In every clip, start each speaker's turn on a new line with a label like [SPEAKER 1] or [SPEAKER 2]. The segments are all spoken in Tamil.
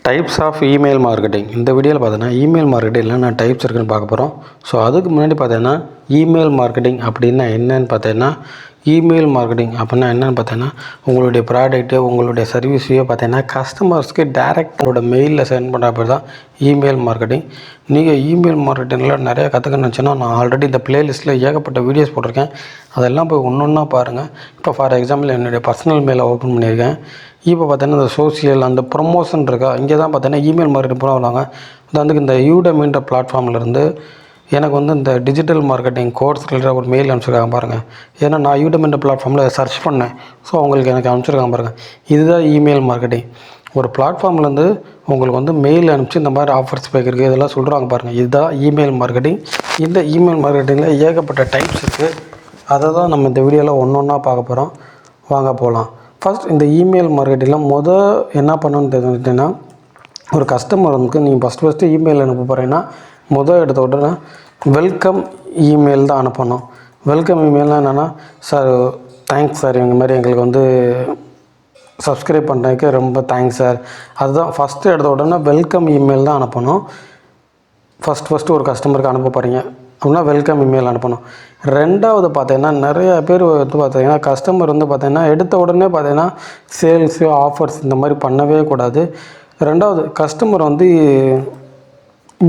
[SPEAKER 1] Types of email marketing. இந்த வீடியோவில் பார்த்தீங்கன்னா இமெயில் மார்க்கெட்டிங்கில் நான் டைப்ஸ் இருக்குன்னு பார்க்க போகிறோம். ஸோ அதுக்கு முன்னாடி பார்த்தீங்கன்னா இமெயில் மார்க்கெட்டிங் அப்படின்னா என்னன்னு பார்த்தீங்கன்னா, இமெயில் மார்க்கெட்டிங் அப்படின்னா என்னென்னு பார்த்தீங்கன்னா, உங்களுடைய ப்ராடக்ட்டு உங்களுடைய சர்வீஸையோ பார்த்தீங்கன்னா கஸ்டமர்ஸ்க்கு டேரெக்டோட மெயிலில் சென்ட் பண்ணுற பேர் தான் இமெயில் மார்க்கெட்டிங். நீங்கள் இமெயில் மார்க்கெட்டிங்கில் நிறையா கற்றுக்கணும்னு நினச்சின்னா, நான் ஆல்ரெடி இந்த ப்ளேலிஸ்ட்டில் ஏகப்பட்ட வீடியோஸ் போட்டிருக்கேன். அதெல்லாம் போய் ஒன்று ஒன்றா பாருங்கள். இப்போ ஃபார் எக்ஸாம்பிள் என்னுடைய பர்சனல் மெயிலை ஓப்பன் பண்ணியிருக்கேன். இப்போ பார்த்தீங்கன்னா இந்த சோசியல் அந்த ப்ரொமோஷன் இருக்கா, இங்கே தான் பார்த்தீங்கன்னா இமெயில் மார்க்கெட்டிங் பூரா வராங்க. அதுக்கு இந்த யூடெமின்ற பிளாட்ஃபார்ம்லேருந்து எனக்கு வந்து இந்த டிஜிட்டல் மார்க்கெட்டிங் கோர்ஸ் ரிலேட்டடாக ஒரு மெயில் அனுப்பிச்சிருக்காங்க பாருங்கள். ஏன்னா நான் யூடெமின்ற பிளாட்ஃபார்மில் சர்ச் பண்ணேன். ஸோ அவங்களுக்கு எனக்கு அனுப்பிச்சிருக்காங்க பாருங்கள். இதுதான் இமெயில் மார்க்கெட்டிங். ஒரு பிளாட்ஃபார்ம்லேருந்து உங்களுக்கு வந்து மெயில் அனுப்பிச்சு இந்த மாதிரி ஆஃபர்ஸ் இருக்குது இதெல்லாம் சொல்கிறாங்க பாருங்கள். இதுதான் இமெயில் மார்க்கெட்டிங். இந்த இமெயில் மார்க்கெட்டிங்கில் ஏகப்பட்ட டைப்ஸ் இருக்குது. அதை தான் நம்ம இந்த வீடியோவில் ஒன்று ஒன்றா பார்க்க போகிறோம். வாங்க போகலாம். ஃபஸ்ட் இந்த இமெயில் மார்க்கெட்டிங்கில் என்ன பண்ணணும்னு தெரிஞ்சுக்கிட்டீங்கன்னா, ஒரு கஸ்டமர் வந்து நீங்கள் ஃபஸ்ட்டு இமெயில் அனுப்ப போகிறீங்கன்னா எடுத்த உடனே வெல்கம் இமெயில் தான் அனுப்பணும். வெல்கம் இமெயில்னால் என்னென்னா, சார் தேங்க்ஸ் சார், இந்த மாதிரி எங்களுக்கு வந்து சப்ஸ்கிரைப் பண்ணுறதுக்கு ரொம்ப தேங்க்ஸ் சார். அதுதான் ஃபஸ்ட்டு எடுத்த உடனே வெல்கம் இமெயில் தான் அனுப்பணும். ஃபஸ்ட்டு ஒரு கஸ்டமருக்கு அனுப்ப போகிறீங்க அப்படின்னா வெல்கம் இமெயில் அனுப்பணும். ரெண்டாவது பார்த்தீங்கன்னா, நிறைய பேர் வந்து பார்த்தீங்கன்னா கஸ்டமர் வந்து பார்த்தீங்கன்னா எடுத்த உடனே பார்த்தீங்கன்னா சேல்ஸு ஆஃபர்ஸ் இந்த மாதிரி பண்ணவே கூடாது. ரெண்டாவது கஸ்டமர் வந்து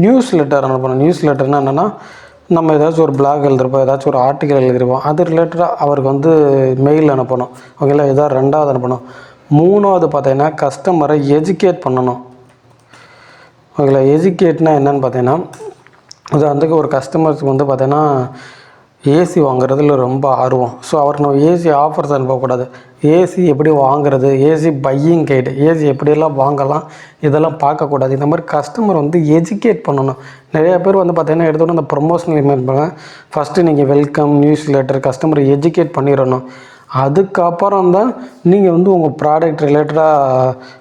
[SPEAKER 1] நியூஸ் லெட்டர் அனுப்பணும். நியூஸ் லெட்டர்னால் என்னென்னா, நம்ம ஏதாச்சும் ஒரு பிளாக் எழுதிருப்போம், ஏதாச்சும் ஒரு ஆர்டிக்கல் எழுதிருப்போம், அது ரிலேட்டடாக அவருக்கு வந்து மெயில் அனுப்பணும். ஓகேங்களா, இதான் ரெண்டாவது அனுப்பணும். மூணாவது பார்த்தீங்கன்னா கஸ்டமரை எஜுகேட் பண்ணணும். ஓகேங்களா, எஜுகேட்னால் என்னென்னு பார்த்தீங்கன்னா, அதுக்கு ஒரு கஸ்டமர்ஸுக்கு வந்து பார்த்தீங்கன்னா ஏசி வாங்குறதுல ரொம்ப ஆர்வம். ஸோ அவருக்கு நம்ம ஏசி ஆஃபர்ஸ் அனுப்பக்கூடாது. ஏசி எப்படி வாங்குறது, ஏசி பையிங் கைடு, ஏசி எப்படியெல்லாம் வாங்கலாம், இதெல்லாம் பார்க்கக்கூடாது. இந்த மாதிரி கஸ்டமர் வந்து எஜுகேட் பண்ணணும். நிறையா பேர் வந்து பார்த்தீங்கன்னா எடுத்தோன்னே அந்த ப்ரொமோஷனல் இமெயில் பண்ணுவாங்க. ஃபஸ்ட்டு நீங்கள் வெல்கம் நியூஸ் லெட்டர் கஸ்டமரை எஜுகேட் பண்ணிடணும். அதுக்கப்புறம் தான் நீங்கள் வந்து உங்கள் ப்ராடக்ட் ரிலேட்டடாக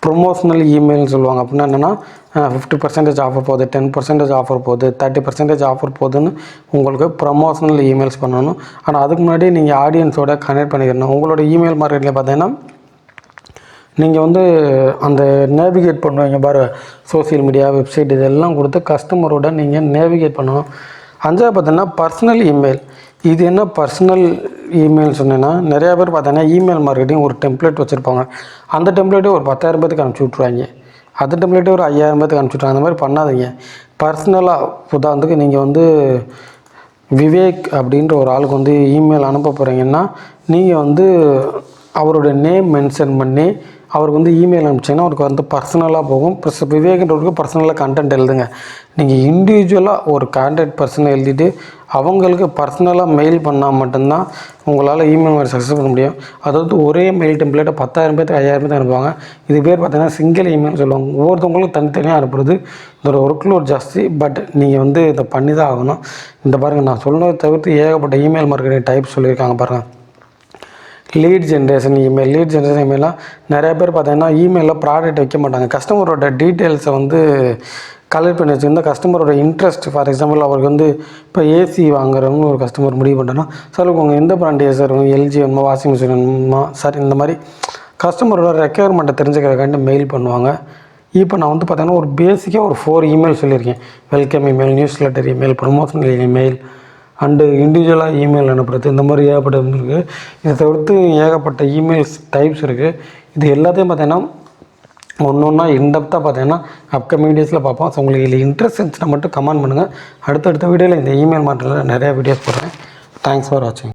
[SPEAKER 1] ப்ரொமோஷனல் இமெயில்னு சொல்லுவாங்க. அப்படின்னா என்னென்னா 50% ஆஃபர் போகுது, 10% ஆஃபர் போகுது, 30% ஆஃபர் போகுதுன்னு உங்களுக்கு ப்ரொமோஷனல் இமெயில்ஸ் பண்ணணும். ஆனால் அதுக்கு முன்னாடி நீங்கள் ஆடியன்ஸோட கனெக்ட் பண்ணிக்கணும். உங்களோட இமெயில் மார்க்கெட்டில் பார்த்தீங்கன்னா நீங்கள் வந்து அந்த நேவிகேட் பண்ணுவீங்க பாரு, சோசியல் மீடியா வெப்சைட் இதெல்லாம் கொடுத்து கஸ்டமரோட நீங்கள் நேவிகேட் பண்ணணும். அஞ்சாவது பார்த்தீங்கன்னா பர்சனல் இமெயில். இது என்ன பர்சனல் இமெயில் சொன்னேன்னா, நிறையா பேர் பார்த்தீங்கன்னா இமெயில் மார்க்கெட்டிங் ஒரு டெம்ப்ளேட் வச்சுருப்பாங்க. அந்த டெம்ப்ளேட்டே ஒரு 10,000 பேருக்கு அனுப்பிச்சி விட்ருவாங்க. அந்த டெம்ப்ளேட்டே ஒரு 5,000 பேருக்கு அனுப்பிச்சி விட்ருவாங்க. அந்த மாதிரி பண்ணாதீங்க. பர்சனலாக உதாரணத்துக்கு நீங்கள் வந்து விவேக் அப்படின்ற ஒரு ஆளுக்கு வந்து இமெயில் அனுப்ப போகிறீங்கன்னா, நீங்கள் வந்து அவருடைய நேம் மென்ஷன் பண்ணி அவருக்கு வந்து இமெயில் அனுப்பிச்சிங்கன்னா அவருக்கு வந்து பர்சனலாக போகும். ப்ளஸ் விவேக்ன்றவருக்கு பர்சனலாக கண்டென்ட் எழுதுங்க. நீங்கள் இண்டிவிஜுவலாக ஒரு கான்டாக்ட் பர்சனை எழுதிட்டு அவங்களுக்கு பர்சனலாக மெயில் பண்ணால் மட்டும்தான் உங்களால் இமெயில் மாதிரி சக்ஸஸ் பண்ண முடியும். அதாவது ஒரே மெயில் டெம்ப்ளேட்டை 10,000 பேருக்கு 5,000 பேருக்கு அனுப்புவாங்க. இது பேர் பார்த்தீங்கன்னா சிங்கிள் இமெயில் சொல்லுவாங்க. ஒவ்வொருத்தவங்களுக்கும் தனித்தனியாக அனுப்புறது இதோட ஒர்க்லோட் ஜாஸ்தி. பட் நீங்கள் வந்து இதை பண்ணி தான் ஆகணும். இந்த பாருங்கள், நான் சொன்னதை தவிர்த்து ஏகப்பட்ட இமெயில் மார்க்கெட்டிங் டைப் சொல்லியிருக்காங்க பாருங்கள். லீட் ஜென்ரேஷன் இமெயிலாம் நிறைய பேர் பார்த்தீங்கன்னா இமெயிலில் ப்ராடக்ட் வைக்க மாட்டாங்க. கஸ்டமரோட டீட்டெயில்ஸை வந்து கலெக்ட் பண்ணி வச்சுருந்தா கஸ்டமரோட இன்ட்ரெஸ்ட். ஃபார் எக்ஸாம்பிள் அவருக்கு வந்து இப்போ ஏசி வாங்குறவங்க ஒரு கஸ்டமர் முடிவு பண்ணுறோன்னா, சார் உங்கள் எந்த பிராண்ட் ஏசி வேணும், எல்ஜி வேணுமா, வாஷிங் மிஷின் வேணுமா சார், இந்த மாதிரி கஸ்டமரோட ரெக்யர்மெண்ட்டை தெரிஞ்சுக்கிறதுக்காண்டி மெயில் பண்ணுவாங்க. இப்போ நான் வந்து பார்த்தீங்கன்னா ஒரு பேசிக்காக ஒரு 4 இமெயில் சொல்லியிருக்கேன். Welcome email, news letter email, promotional email and இண்டிவிஜுவலாக இமெயில் அனுப்புறது, இந்த மாதிரி ஏகப்பட்ட இருக்குது. இதை தவிர்த்து ஏகப்பட்ட இமெயில்ஸ் டைப்ஸ் இருக்குது. இது எல்லாத்தையும் பார்த்தீங்கன்னா ஒன்று ஒன்றா இன்டெப்த்தாக பார்த்தீங்கன்னா அப்கமிங் வீடியோஸில் பார்ப்போம். ஸோ உங்களுக்கு இதில் இன்ட்ரெஸ்ட் இருந்துச்சுன்னா மட்டும் கமெண்ட் பண்ணுங்கள். அடுத்தடுத்த வீடியோவில் இந்த இமெயில் மார்க்கெட்டில் நிறையா வீடியோஸ் போடுறேன். தேங்க்ஸ் ஃபார் வாட்சிங்.